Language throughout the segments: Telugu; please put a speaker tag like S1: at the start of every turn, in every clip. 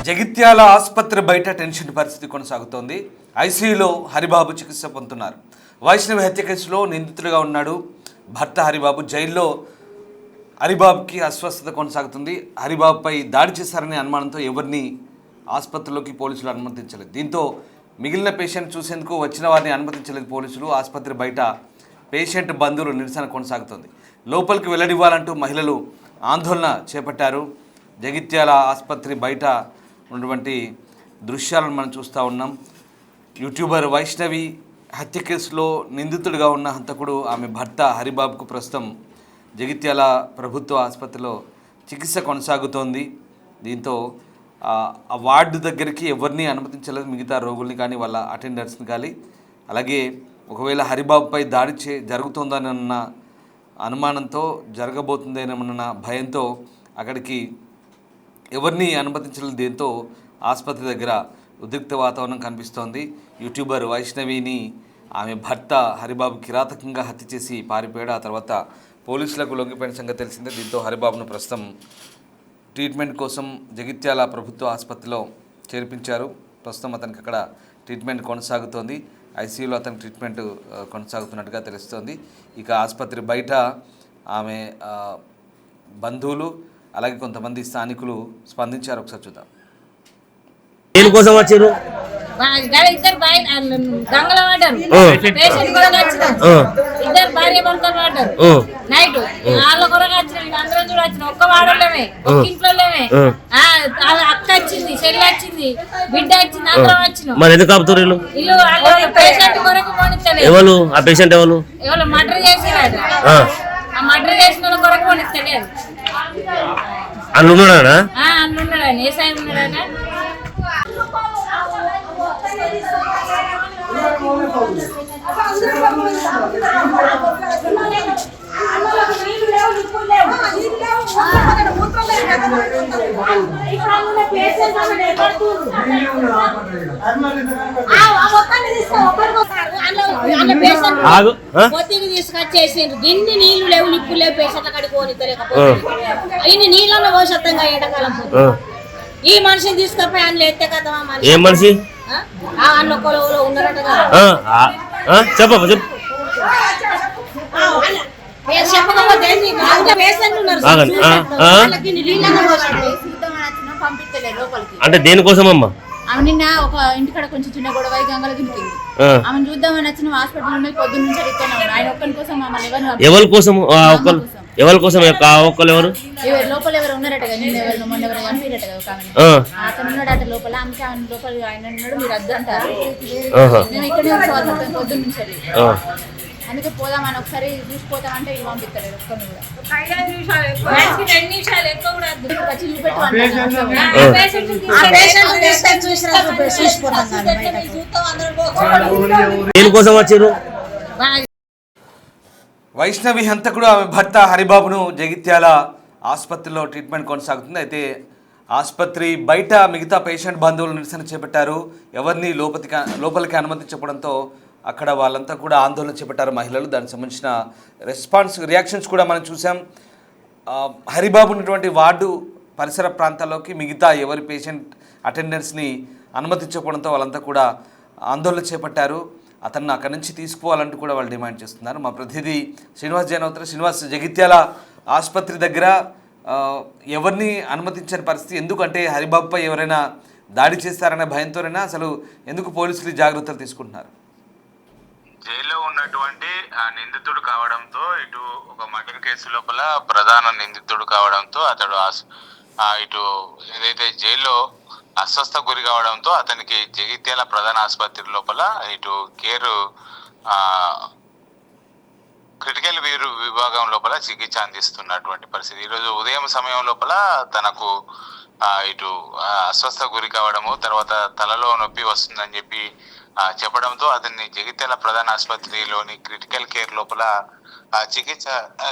S1: జగిత్యాల ఆసుపత్రి బయట టెన్షన్ పరిస్థితి కొనసాగుతోంది. ఐసీయూలో హరిబాబు చికిత్స పొందుతున్నారు. వైష్ణవి హత్య కేసులో నిందితుడిగా ఉన్నాడు భర్త హరిబాబు. జైల్లో హరిబాబుకి అస్వస్థత కొనసాగుతుంది. హరిబాబుపై దాడి చేశారనే అనుమానంతో ఎవరిని ఆసుపత్రిలోకి పోలీసులు అనుమతించలేదు. దీంతో మిగిలిన పేషెంట్ చూసేందుకు వచ్చిన వారిని అనుమతించలేదు పోలీసులు. ఆసుపత్రి బయట పేషెంట్ బంధువులు నిరసన కొనసాగుతుంది. లోపలికి వెల్లడివ్వాలంటూ మహిళలు ఆందోళన చేపట్టారు. జగిత్యాల ఆసుపత్రి బయట ఉన్నటువంటి దృశ్యాలను మనం చూస్తూ ఉన్నాం. యూట్యూబర్ వైష్ణవి హత్య కేసులో నిందితుడిగా ఉన్న హంతకుడు ఆమె భర్త హరిబాబుకు ప్రస్తుతం జగిత్యాల ప్రభుత్వ ఆసుపత్రిలో చికిత్స కొనసాగుతోంది. దీంతో ఆ వార్డు దగ్గరికి ఎవరిని అనుమతించలేదు, మిగతా రోగుల్ని కానీ వాళ్ళ అటెండర్స్ని కానీ. అలాగే ఒకవేళ హరిబాబుపై దాడి జరుగుతుందన్న అనుమానంతో, జరగబోతుందేమన్న భయంతో అక్కడికి ఎవరిని అనుమతించలేదు. దీంతో ఆసుపత్రి దగ్గర ఉద్రిక్త వాతావరణం కనిపిస్తోంది. యూట్యూబర్ వైష్ణవిని ఆమె భర్త హరిబాబు కిరాతకంగా హత్య చేసి పారిపోయాడు. ఆ తర్వాత పోలీసులకు లొంగిపోయిన సంగతి తెలిసిందే. దీంతో హరిబాబును ప్రస్తుతం ట్రీట్మెంట్ కోసం జగిత్యాల ప్రభుత్వ ఆసుపత్రిలో చేర్పించారు. ప్రస్తుతం అతనికి అక్కడ ట్రీట్మెంట్ కొనసాగుతోంది. ఐసీయూలో అతనికి ట్రీట్మెంట్ కొనసాగుతున్నట్టుగా తెలుస్తోంది. ఇక ఆసుపత్రి బయట ఆమె బంధువులు అలాగే కొంతమంది స్థానికులు స్పందించారు. ఒకసారి చూద్దాం.
S2: దేనికోసం వచ్చారు?
S3: ఇద్దరు గంగలో పడ్డారు. పేషెంట్ కూడా ఇద్దరు భార్య భర్తలు పడ్డారు. నైట్ వాళ్ళ కొరకు వచ్చిన అందరం కూడా వచ్చిన ఒక్క వాడలేమే, ఒక్క ఇంట్లోనే. అక్క వచ్చింది, చెల్లి వచ్చింది, బిడ్డ వచ్చింది, అందరం వచ్చినాం.
S2: మరి ఎందుకు ఆపుతారు వీళ్ళు?
S3: పేషెంట్ కొరకు పోనిస్తలేదు.
S2: ఎవరు ఆ పేషెంట్? ఎవరు
S3: మర్డర్ చేసినాడు. ఆ మర్డర్ చేసిన వాళ్ళ కొరకు పోనిస్తలేదు.
S2: అందులో ఉన్నాడా?
S3: అందులో ఉన్నాడు. ఏ సాయం ఉన్నాడా? తీసుకొచ్చేసిండ్రు. గిన్ని నీళ్లు లేవు, నిప్పు లేవు, పేషెంట్ల కాడికి పోనిస్తలేకపోతే ఇన్ని నీళ్ళలో పోషత్తంగా ఎండాకాలం ఈ మనిషిని తీసుకపోయి అందులో ఎత్తే కదా.
S2: ఏ మనిషి?
S3: ఉన్నారట.
S2: అంటే దేనికోసం అమ్మా?
S4: ఆమె నిన్న ఒక ఇంటికాడ కొంచెం చిన్న గొడవ గంగల దింపింది. ఆమెను చూద్దామని వచ్చిన హాస్పిటల్ నుండి పొద్దున్న నుంచి అడుగుతున్నాడు. ఆయన ఒక్కరి కోసం
S2: ఎవరి కోసం? ఎవరి కోసం? ఒక్కరు ఎవరు?
S4: లోపల ఎవరు ఉన్నారట కదా, నిన్న ఎవరు మొన్న ఎవరు చంపిరట కదా. అతను ఉన్నాడట లోపల. ఆమెకి ఆయన లోపల ఆయన ఉన్నాడు, మీరు అద్దు అంటారు. మేము ఇక్కడే ఉంచుకోవాలి పొద్దున్న నుంచి. అందుకే పోదామని ఒకసారి చూసిపోతామంటే ఇది పంపిస్తారు. ఒక్కరిని
S2: దేనికోసం వచ్చారు?
S1: వైష్ణవి హంతకుడు ఆమె భర్త హరిబాబును జగిత్యాల ఆసుపత్రిలో ట్రీట్మెంట్ కొనసాగుతుంది. అయితే ఆసుపత్రి బయట మిగతా పేషెంట్ బంధువులు నిరసన చేపట్టారు. ఎవరిని లోపలికి అనుమతించడంతో అక్కడ వాళ్ళంతా కూడా ఆందోళన చేపట్టారు మహిళలు. దానికి సంబంధించిన రియాక్షన్స్ కూడా మనం చూసాం. హరిబాబు ఉన్నటువంటి వార్డు పరిసర ప్రాంతాల్లోకి మిగతా ఎవరి పేషెంట్ అటెండెన్స్ని అనుమతించకపోవడంతో వాళ్ళంతా కూడా ఆందోళన చేపట్టారు. అతన్ని అక్కడి నుంచి తీసుకుపోవాలంటూ కూడా వాళ్ళు డిమాండ్ చేస్తున్నారు. మా ప్రతినిధి శ్రీనివాస్ జైన్ అవుతారు. శ్రీనివాస్, జగిత్యాల ఆసుపత్రి దగ్గర ఎవరిని అనుమతించని పరిస్థితి, ఎందుకంటే హరిబాబుపై ఎవరైనా దాడి చేస్తారనే భయంతోనైనా అసలు ఎందుకు పోలీసులు జాగ్రత్తలు తీసుకుంటున్నారు?
S5: జైల్లో ఉన్నటువంటి నిందితుడు కావడంతో, ఇటు ఒక మర్డర్ కేసు లోపల ప్రధాన నిందితుడు కావడంతో అతడు ఇటు ఏదైతే జైల్లో అస్వస్థ గురి కావడంతో అతనికి జగిత్యాల ప్రధాన ఆసుపత్రి లోపల ఇటు క్రిటికల్ విభాగం లోపల చికిత్స అందిస్తున్నటువంటి పరిస్థితి. ఈరోజు ఉదయం సమయం లోపల తనకు ఇటు అస్వస్థ గురి కావడము, తర్వాత తలలో నొప్పి వస్తుందని చెప్పడంతో అతన్ని జగిత్యాల ప్రధాన ఆసుపత్రిలోని క్రిటికల్ కేర్ లోపల చికిత్స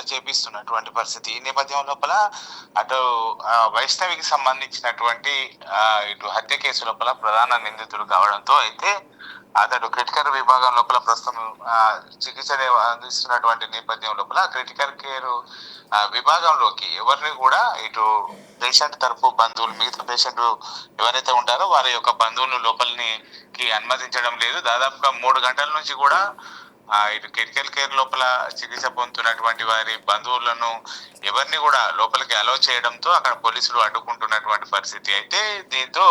S5: చేపిస్తున్నటువంటి పరిస్థితి. ఈ నేపథ్యం లోపల అటు వైష్ణవికి సంబంధించినటువంటి ఇటు హత్య కేసు లోపల ప్రధాన నిందితుడు కావడంతో అయితే అతడు క్రిటికల్ విభాగం లోపల ప్రస్తుతం చికిత్స అందిస్తున్నటువంటి నేపథ్యం లోపల క్రిటికల్ కేర్ విభాగంలోకి ఎవరిని కూడా ఇటు పేషెంట్ తరపు బంధువులు మిగతా పేషెంట్ ఎవరైతే ఉంటారో వారి యొక్క బంధువులు లోపలికి అనుమతించడం లేదు. దాదాపుగా 3 గంటల నుంచి కూడా ఇటు క్రిటికల్ కేర్ లోపల చికిత్స పొందుతున్నటువంటి వారి బంధువులను ఎవరిని కూడా లోపలికి అలౌ చేయడంతో అక్కడ పోలీసులు అడ్డుకుంటున్నటువంటి పరిస్థితి. అయితే దీంతో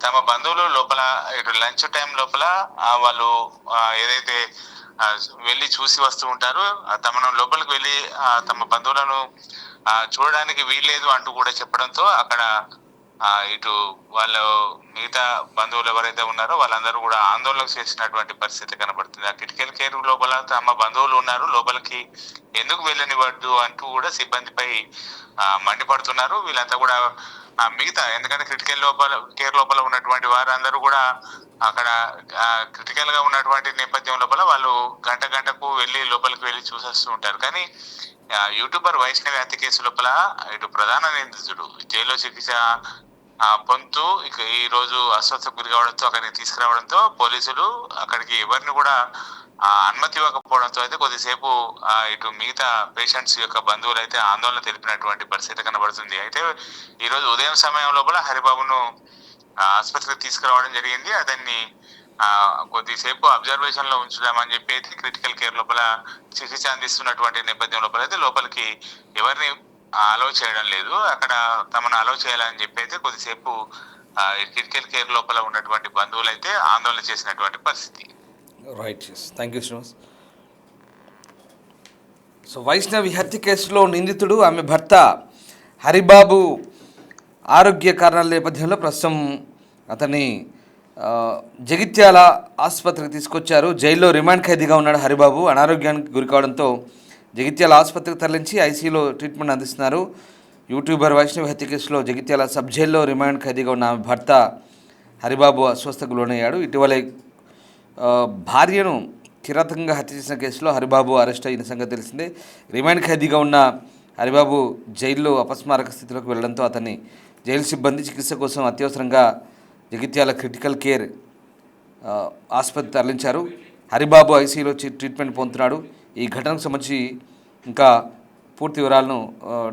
S5: తమ బంధువులు లోపల ఇటు లంచ్ టైం లోపల వాళ్ళు ఏదైతే వెళ్ళి చూసి వస్తూ ఉంటారో తమను లోపలికి వెళ్ళి తమ బంధువులను చూడడానికి వీల్లేదు అంటూ కూడా చెప్పడంతో అక్కడ ఇటు వాళ్ళు మిగతా బంధువులు ఎవరైతే ఉన్నారో వాళ్ళందరూ కూడా ఆందోళన చేసినటువంటి పరిస్థితి కనబడుతుంది. ఆ క్రిటికల్ కేర్ లోపల తమ బంధువులు ఉన్నారు, లోపలికి ఎందుకు వెళ్ళనివ్వద్దు అంటూ కూడా సిబ్బందిపై మండిపడుతున్నారు. వీళ్ళంతా కూడా మిగతా ఎందుకంటే క్రిటికల్ కేర్ లోపల ఉన్నటువంటి వారందరూ కూడా అక్కడ క్రిటికల్ గా ఉన్నటువంటి నేపథ్యం లోపల వాళ్ళు గంటకు వెళ్ళి లోపలికి వెళ్ళి చూసేస్తూ ఉంటారు. కానీ యూట్యూబర్ వైష్ణవి హత్య కేసు లోపల ఇటు ప్రధాన నిందితుడు జైల్లో చికిత్స పొందుతూ ఇక ఈ రోజు అస్వస్థకు గురి కావడంతో అక్కడికి తీసుకురావడంతో పోలీసులు అక్కడికి ఎవరిని కూడా అనుమతి ఇవ్వకపోవడంతో అయితే కొద్దిసేపు ఇటు మిగతా పేషెంట్స్ యొక్క బంధువులు అయితే ఆందోళన తెలిపినటువంటి పరిస్థితి కనబడుతుంది. అయితే ఈ రోజు ఉదయం సమయం లోపల హరిబాబును ఆసుపత్రికి తీసుకురావడం జరిగింది. అతన్ని కొద్దిసేపు అబ్జర్వేషన్ లో ఉంచుదామని చెప్పి అయితే క్రిటికల్ కేర్ లోపల చికిత్స అందిస్తున్నటువంటి నేపథ్యం లోపల అయితే లోపలికి ఎవరిని అలౌ చేయడం లేదు. అక్కడ తమను అలౌ చేయాలని చెప్పి అయితే కొద్దిసేపు క్రిటికల్ కేర్ లోపల ఉన్నటువంటి బంధువులు అయితే ఆందోళన చేసినటువంటి పరిస్థితి.
S1: Right, thank you Srinivas. So Vaishnavi హత్య కేసులో నిందితుడు ఆమె భర్త హరిబాబు ఆరోగ్య కారణాల నేపథ్యంలో ప్రస్తుతం అతన్ని జగిత్యాల ఆసుపత్రికి తీసుకొచ్చారు. జైల్లో రిమాండ్ ఖైదీగా ఉన్నాడు హరిబాబు. అనారోగ్యానికి గురి కావడంతో జగిత్యాల ఆసుపత్రికి తరలించి ఐసీయూలో ట్రీట్మెంట్ అందిస్తున్నారు. యూట్యూబర్ వైష్ణవి హత్య కేసులో జగిత్యాల సబ్ జైల్లో రిమాండ్ ఖైదీగా ఉన్న ఆమె భర్త హరిబాబు అస్వస్థకు లోనయ్యాడు. ఇటీవలే భార్యను కిరాతకంగా హత్య చేసిన కేసులో హరిబాబు అరెస్ట్ అయిన సంగతి తెలిసిందే. రిమాండ్ ఖైదీగా ఉన్న హరిబాబు జైల్లో అపస్మారక స్థితిలోకి వెళ్లడంతో అతన్ని జైలు సిబ్బంది చికిత్స కోసం అత్యవసరంగా జగిత్యాల క్రిటికల్ కేర్ ఆసుపత్రి తరలించారు. హరిబాబు ఐసీయూలో ట్రీట్మెంట్ పొందుతున్నాడు. ఈ ఘటనకు సంబంధించి ఇంకా పూర్తి వివరాలను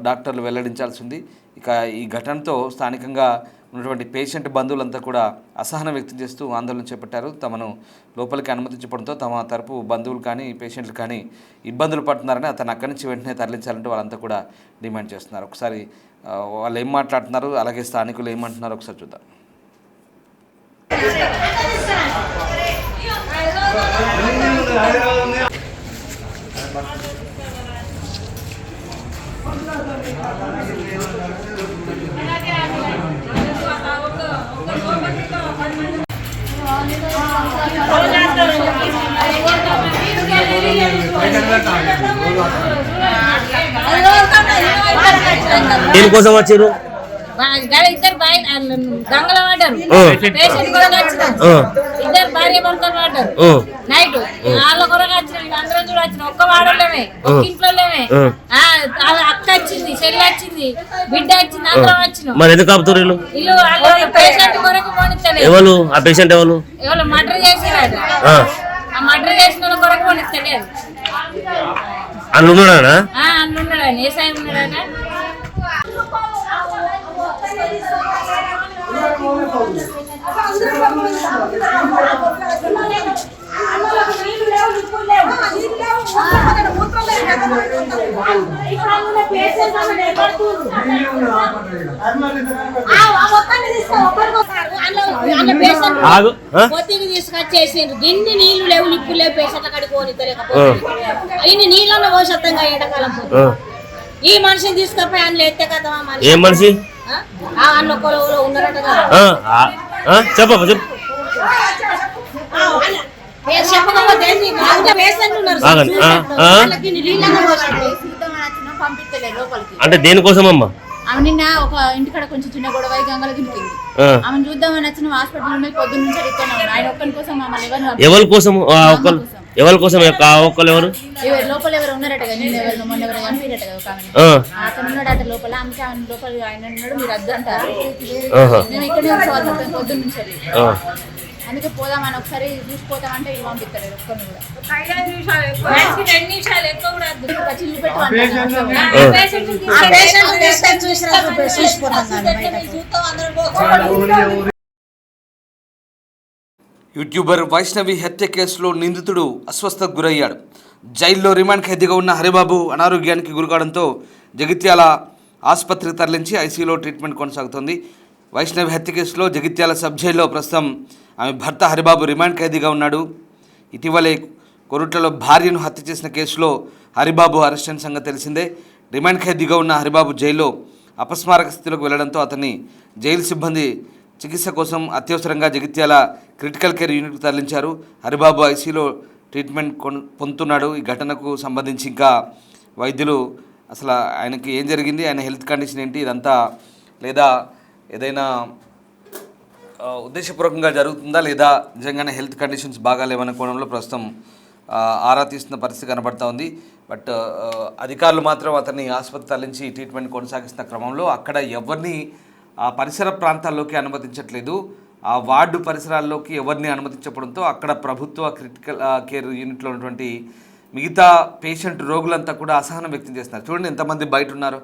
S1: డాక్టర్లు వెల్లడించాల్సి ఉంది. ఇక ఈ ఘటనతో స్థానికంగా ఉన్నటువంటి పేషెంట్ బంధువులంతా కూడా అసహనం వ్యక్తం చేస్తూ ఆందోళన చేపట్టారు. తమను లోపలికి అనుమతించడంతో తమ తరపు బంధువులు కానీ పేషెంట్లు కానీ ఇబ్బందులు పడుతున్నారని అతను అక్కడి నుంచి వెంటనే తరలించాలంటే వాళ్ళంతా కూడా డిమాండ్ చేస్తున్నారు. ఒకసారి వాళ్ళు ఏం మాట్లాడుతున్నారు, అలాగే స్థానికులు ఏమంటున్నారో ఒకసారి చూద్దాం.
S2: దేనికోసం వచ్చారు?
S3: ఇద్దరు గంగల పడ్డారు, పేషెంట్ కూడా వచ్చినాం. ఇద్దరు భార్య భర్తలు పడ్డారు నైట్. వాళ్ళ కొరకు వచ్చినాం, అందరం కూడా వచ్చినాం. ఒక్క వాడలేమే, ఒక్క ఇంట్లోనే. అక్క వచ్చింది, చెల్లి వచ్చింది, బిడ్డ వచ్చింది, అందరం వచ్చినాం.
S2: మరి ఎందుకు ఆపుతారు వీళ్ళు?
S3: వీళ్ళు పేషెంట్ కొరకు పోనిస్తలేదు.
S2: ఎవరు ఆ పేషెంట్? ఎవరు
S3: మర్డర్ చేసినాడు. ఆ మర్డర్ చేసిన వాళ్ళ కొరకు పోనిస్తలేదు.
S2: అన్నున్నాడా?
S3: అన్నున్నాడు. ఏ సాయం ఉన్నాడా? పొత్తికి తీసుకొచ్చేసిండ్రు. గిన్ని నీళ్లు లేవు, నిప్పులు లేవు, పేషెంట్ల కాడికి పోనిద్దలేకపోతే ఇన్ని నీళ్ళలో పోషత్తంగా ఎండాకాలం. ఈ మనిషిని తీసుకపోయి అందులో ఎత్తే కదా
S2: ఏం మనిషి
S3: అన్న కొలువులో ఉన్నారట.
S2: చెప్ప
S3: చెప్పకపోతే పేషెంట్లు ఉన్నారు.
S2: అంటే దేనికోసం అమ్మా?
S4: ఆమె నిన్న ఒక ఇంటికాడ కొంచెం చిన్న గొడవ గంగల దింపింది. ఆమె చూద్దామని వచ్చిన హాస్పిటల్ పొద్దున్న నుంచి అడుగుతున్నాం. ఆయన ఒక్కరి కోసం
S2: ఎవరి కోసం? ఎవరి కోసం? ఒక్కరు ఎవరు?
S4: లోపల ఎవరు ఉన్నారట కదా, నిన్న ఎవరు మొన్న ఎవరు కనిపించట కదా. అతను ఉన్నాడట లోపల. ఆమెకి ఆయన లోపల ఆయన ఉన్నాడు, మీరు అద్దు అంటారు. మేము ఇక్కడే పొద్దున్న నుంచి అందుకే పోదామని ఒకసారి చూసిపోతామంటే ఇవి పంపిస్తారు ఒక్కరిని కూడా.
S3: మనిషికి 2 నిమిషాలు ఎక్కువ కూడా వద్దు.
S4: వచ్చి చూపెట్టు అంటారు.
S1: యూట్యూబర్ వైష్ణవి హత్య కేసులో నిందితుడు అస్వస్థకు గురయ్యాడు. జైల్లో రిమాండ్ ఖైదీగా ఉన్న హరిబాబు అనారోగ్యానికి గురికావడంతో జగిత్యాల ఆసుపత్రికి తరలించి ఐసీయూలో ట్రీట్మెంట్ కొనసాగుతోంది. వైష్ణవి హత్య కేసులో జగిత్యాల సబ్ జైల్లో ప్రస్తుతం ఆమె భర్త హరిబాబు రిమాండ్ ఖైదీగా ఉన్నాడు. ఇటీవలే కొరుట్లలో భార్యను హత్య చేసిన కేసులో హరిబాబు అరెస్ట్ అయిన సంగతి తెలిసిందే. రిమాండ్ ఖైదీగా ఉన్న హరిబాబు జైల్లో అపస్మారక స్థితిలోకి వెళ్లడంతో అతన్ని జైలు సిబ్బంది చికిత్స కోసం అత్యవసరంగా జగిత్యాల క్రిటికల్ కేర్ యూనిట్కు తరలించారు. హరిబాబు ఐసీయూలో ట్రీట్మెంట్ పొందుతున్నాడు. ఈ ఘటనకు సంబంధించి ఇంకా వైద్యులు అసలు ఆయనకి ఏం జరిగింది, ఆయన హెల్త్ కండిషన్ ఏంటి, ఇదంతా లేదా ఏదైనా ఉద్దేశపూర్వకంగా జరుగుతుందా లేదా నిజంగానే హెల్త్ కండిషన్స్ బాగాలేవనే కోణంలో ప్రస్తుతం ఆరా తీస్తున్న పరిస్థితి కనబడతా ఉంది. బట్ అధికారులు మాత్రం అతన్ని ఆసుపత్రి తరలించి ట్రీట్మెంట్ కొనసాగిస్తున్న క్రమంలో అక్కడ ఎవరిని ఆ పరిసర ప్రాంతాల్లోకి అనుమతించట్లేదు. ఆ వార్డు పరిసరాల్లోకి ఎవరిని అనుమతించడంతో అక్కడ ప్రభుత్వ క్రిటికల్ కేర్ యూనిట్లో ఉన్నటువంటి మిగతా పేషెంట్ రోగులంతా కూడా అసహనం వ్యక్తం చేస్తున్నారు. చూడండి ఎంతమంది బయట ఉన్నారు.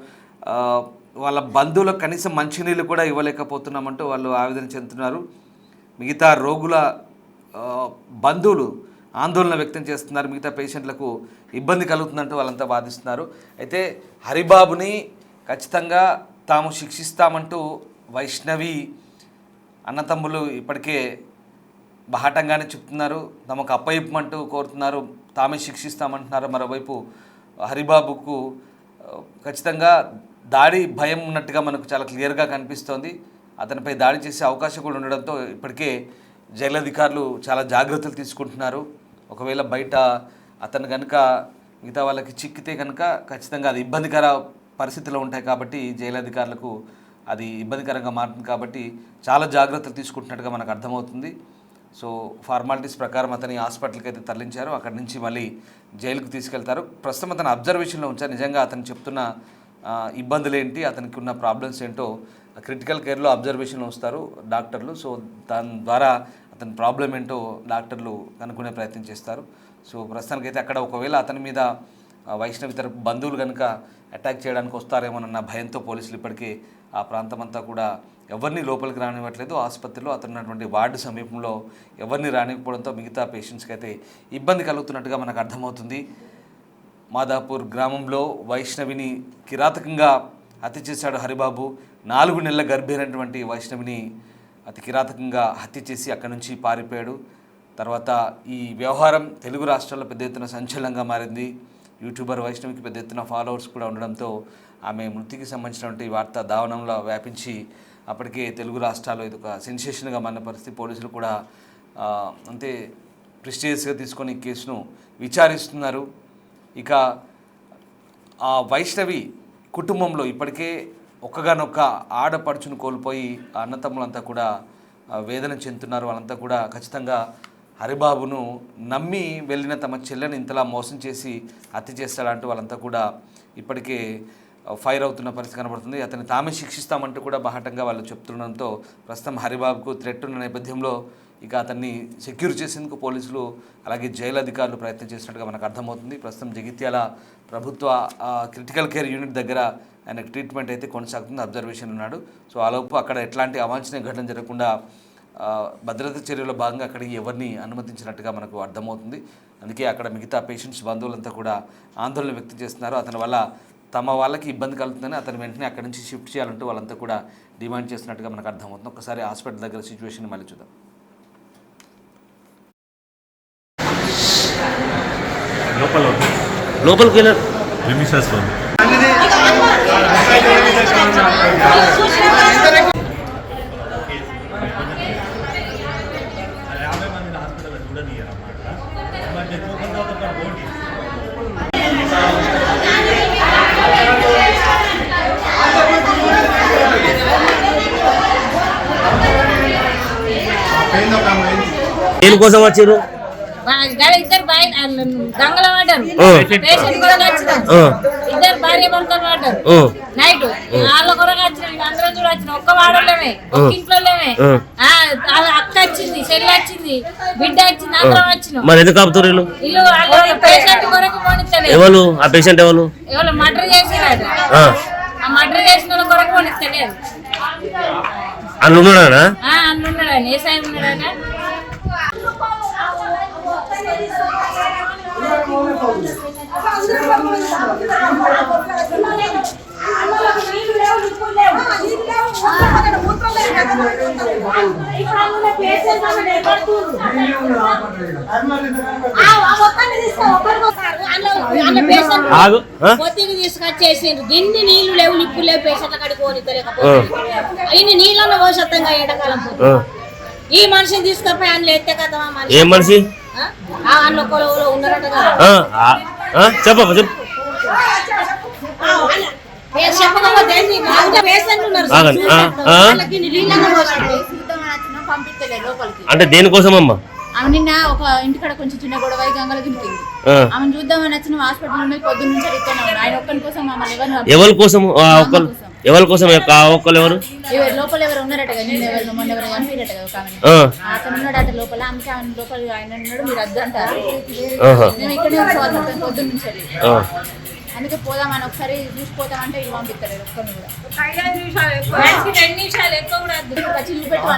S1: వాళ్ళ బంధువులకు కనీసం మంచినీళ్ళు కూడా ఇవ్వలేకపోతున్నామంటూ వాళ్ళు ఆవేదన చెందుతున్నారు. మిగతా రోగుల బంధువులు ఆందోళన వ్యక్తం చేస్తున్నారు. మిగతా పేషెంట్లకు ఇబ్బంది కలుగుతుందంటూ వాళ్ళంతా వాదిస్తున్నారు. అయితే హరిబాబుని ఖచ్చితంగా తాము శిక్షిస్తామంటూ వైష్ణవి అన్నతమ్ములు ఇప్పటికే బహాటంగానే చెప్తున్నారు. తమకు అప్పయిప్పమంటూ కోరుతున్నారు, తామే శిక్షిస్తామంటున్నారు. మరోవైపు హరిబాబుకు ఖచ్చితంగా దాడి భయం ఉన్నట్టుగా మనకు చాలా క్లియర్గా కనిపిస్తోంది. అతనిపై దాడి చేసే అవకాశం కూడా ఉండడంతో ఇప్పటికే జైలు అధికారులు చాలా జాగ్రత్తలు తీసుకుంటున్నారు. ఒకవేళ బయట అతను కనుక మిగతా వాళ్ళకి చిక్కితే కనుక ఖచ్చితంగా అది ఇబ్బందికర పరిస్థితుల్లో ఉంటాయి కాబట్టి జైలు అధికారులకు అది ఇబ్బందికరంగా మారుతుంది కాబట్టి చాలా జాగ్రత్తలు తీసుకుంటున్నట్టుగా మనకు అర్థమవుతుంది. సో ఫార్మాలిటీస్ ప్రకారం అతని హాస్పిటల్కి అయితే తరలించారు. అక్కడి నుంచి మళ్ళీ జైలుకు తీసుకెళ్తారు. ప్రస్తుతం అతను అబ్జర్వేషన్లో ఉంచారు. నిజంగా అతను చెప్తున్న ఇబ్బందులు ఏంటి, అతనికి ఉన్న ప్రాబ్లమ్స్ ఏంటో క్రిటికల్ కేర్లో అబ్జర్వేషన్లో వస్తారు డాక్టర్లు. సో దాని ద్వారా అతని ప్రాబ్లం ఏంటో డాక్టర్లు కనుక్కునే ప్రయత్నం చేస్తారు. సో ప్రస్తుతానికైతే అక్కడ ఒకవేళ అతని మీద వైష్ణవి తరపు బంధువులు కనుక అటాక్ చేయడానికి వస్తారేమోనన్న భయంతో పోలీసులు ఇప్పటికే ఆ ప్రాంతం అంతా కూడా ఎవరిని లోపలికి రానివ్వట్లేదు. ఆసుపత్రిలో అతను ఉన్నటువంటి వార్డు సమీపంలో ఎవరిని రానివ్వడంతో మిగతా పేషెంట్స్కి అయితే ఇబ్బంది కలుగుతున్నట్టుగా మనకు అర్థమవుతుంది. మాదాపూర్ గ్రామంలో వైష్ణవిని కిరాతకంగా హత్య చేశాడు హరిబాబు. 4 నెలల గర్భైనటువంటి వైష్ణవిని అతి కిరాతకంగా హత్య చేసి అక్కడి నుంచి పారిపోయాడు. తర్వాత ఈ వ్యవహారం తెలుగు రాష్ట్రాల్లో పెద్ద ఎత్తున సంచలనంగా మారింది. యూట్యూబర్ వైష్ణవికి పెద్ద ఎత్తున ఫాలోవర్స్ కూడా ఉండడంతో ఆమె మృతికి సంబంధించినటువంటి వార్త దావనంలో వ్యాపించి అప్పటికే తెలుగు రాష్ట్రాల్లో ఇది ఒక సెన్సేషన్గా మారిన పరిస్థితి. పోలీసులు కూడా అంతే ప్రెస్టీజియస్గా తీసుకొని ఈ కేసును విచారిస్తున్నారు. ఇక ఆ వైష్ణవి కుటుంబంలో ఇప్పటికే ఒక్కగానొక్క ఆడపడుచును కోల్పోయి అన్నతమ్ములంతా కూడా వేదన చెందుతున్నారు. వాళ్ళంతా కూడా ఖచ్చితంగా హరిబాబును నమ్మి వెళ్ళిన తమ చెల్లెని ఇంతలా మోసం చేసి హత్య చేస్తాడంటూ వాళ్ళంతా కూడా ఇప్పటికే ఫైర్ అవుతున్న పరిస్థితి కనబడుతుంది. అతన్ని తామే శిక్షిస్తామంటూ కూడా బాహటంగా వాళ్ళు చెప్తుండడంతో ప్రస్తుతం హరిబాబుకు థ్రెట్ ఉన్న నేపథ్యంలో ఇక అతన్ని సెక్యూర్ చేసేందుకు పోలీసులు అలాగే జైలు అధికారులు ప్రయత్నం చేసినట్టుగా మనకు అర్థమవుతుంది. ప్రస్తుతం జగిత్యాల ప్రభుత్వ క్రిటికల్ కేర్ యూనిట్ దగ్గర ఆయనకు ట్రీట్మెంట్ అయితే కొనసాగుతుంది. అబ్జర్వేషన్ ఉన్నాడు. సో ఆలోపు అక్కడ ఎట్లాంటి అవాంఛనీయ ఘటన జరగకుండా భద్రతా చర్యల్లో భాగంగా అక్కడికి ఎవరిని అనుమతించినట్టుగా మనకు అర్థమవుతుంది. అందుకే అక్కడ మిగతా పేషెంట్స్ బంధువులంతా కూడా ఆందోళన వ్యక్తం చేస్తున్నారు. అతని వల్ల తమ వాళ్ళకి ఇబ్బంది కలుగుతుందని అతను వెంటనే అక్కడి నుంచి షిఫ్ట్ చేయాలంటూ వాళ్ళంతా కూడా డిమాండ్ చేస్తున్నట్టుగా మనకు అర్థమవుతుంది. ఒకసారి హాస్పిటల్ దగ్గర సిచ్యువేషన్ మళ్ళీ చూద్దాం.
S2: లోపలికి వెళ్ళారు. దేనికోసం వచ్చారు?
S3: ఇద్దరు బయట దంగల పడ్డారు. పేషెంట్ కూడా వచ్చినారు. ఇద్దరు భార్య భర్తలు పడ్డారు నైట్ వాళ్ళ కొరకు వచ్చిన అందరం కూడా వచ్చిన ఒక్క వాడలేమే ఒక్క ఇంట్లో అక్క వచ్చింది చెల్లి వచ్చింది బిడ్డ వచ్చింది అందరం వచ్చినాం.
S2: మరి ఎందుకు ఆపుతారు వీళ్ళు?
S3: ఇల్లు వాళ్ళ పేషెంట్ కొరకు పోనిస్తలేదు.
S2: ఎవరు ఆ పేషెంట్? ఎవరు
S3: ఎవరు మర్డర్ చేసినాడు? ఆ మర్డర్ చేసిన వాళ్ళ కొరకు పోనిస్తలేదు.
S2: అన్న ఉన్నాడా?
S3: అన్న ఉన్నాడు. ఏ సాయి ఉన్నాడట? పొత్తికి తీసుకొచ్చేసిండ్రు. గిన్ని నీళ్లు లేవు, నిప్పులు లేవు, పేషెంట్ల కాడికి పోనిస్తలేకపోతే ఇన్ని నీళ్ళన్న పోషత్తంగా ఎండాకాలం ఈ మనిషిని తీసుకపోయి అందులో ఎత్తే కదా
S2: ఏం మనిషి
S3: అన్న కొలవులో ఉన్నారట కదా.
S2: చెప్పమ్మా చెప్పు. అంటే దేనికోసం అమ్మా?
S4: ఆమె నిన్న ఒక ఇంటికాడ కొంచెం చిన్న గొడవ గంగలో దింపింది. ఆమె చూద్దామని వచ్చిన హాస్పిటల్ నుండి పొద్దున్న నుంచి అడుగుతూనే ఉన్నాడు. ఆయన ఒక్కరి కోసం
S2: ఎవరి కోసం? ఎవరి కోసం? ఒక్కరు ఎవరు?
S4: లోపల ఎవరు ఉన్నారట కదా, నిన్న ఎవరు మొన్న ఎవరు చనిపోయారట కదా ఒక అతను ఉన్నాడట లోపల. ఆమె లోపల ఆయన ఉన్నాడు, మీరు వద్దు అంటారు. మేము ఇక్కడే ఉంచుకోవాలి పొద్దున్న నుంచి. అందుకే పోదామని ఒకసారి చూసిపోతామంటే ఇది పంపిస్తారు ఒక్కరిని కూడా.
S3: 2 నిమిషాలు ఎక్కువ కూడా
S4: చూసిపోతాం.